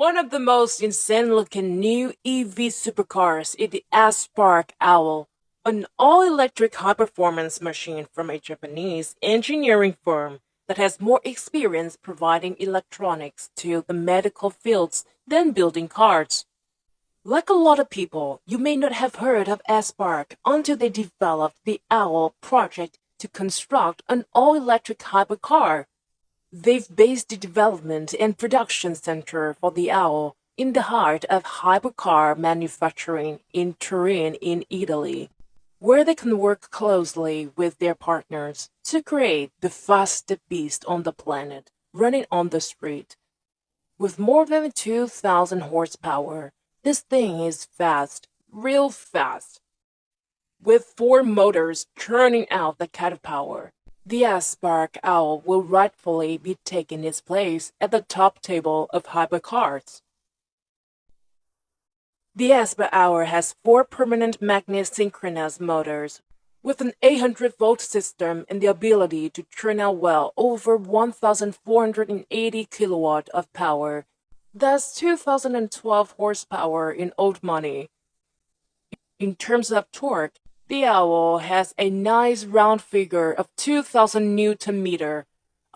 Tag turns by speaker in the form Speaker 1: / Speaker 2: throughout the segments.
Speaker 1: One of the most insane-looking new EV supercars is the Aspark OWL, an all-electric high-performance machine from a Japanese engineering firm that has more experience providing electronics to the medical fields than building cars. Like a lot of people, you may not have heard of Aspark until they developed the OWL project to construct an all-electric hypercar. They've based the development and production center for the OWL in the heart of hypercar manufacturing in Turin in Italy, where they can work closely with their partners to create the fastest beast on the planet running on the street. With more than 2,000 horsepower, this thing is fast, real fast. With 4 motors churning out the cat power, the Aspark OWL will rightfully be taking its place at the top table of hypercars. The Aspark OWL has 4 permanent magnet synchronous motors with an 800-volt system and the ability to churn out well over 1,480 kilowatt of power. That's 2012 horsepower in old money. In terms of torque, the OWL has a nice round figure of 2,000 Nm,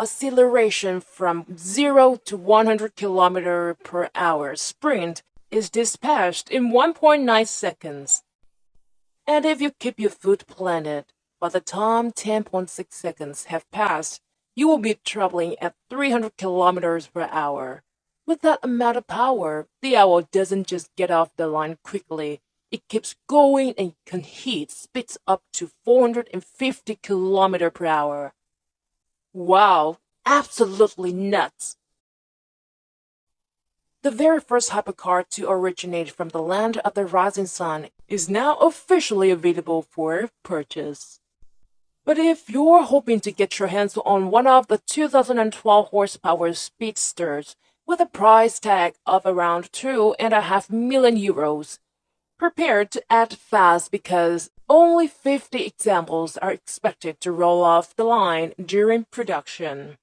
Speaker 1: acceleration from 0 to 100 km/h sprint is dispatched in 1.9 seconds. And if you keep your foot planted, by the time 10.6 seconds have passed, you will be traveling at 300 km/h. With that amount of power, the OWL doesn't just get off the line quickly. It keeps going and can hit speeds up to 450 km/h. Wow, absolutely nuts! The very first hypercar to originate from the land of the rising sun is now officially available for purchase. But if you're hoping to get your hands on one of the 2012 horsepower speedsters with a price tag of around €2.5 million, prepare to act fast because only 50 examples are expected to roll off the line during production.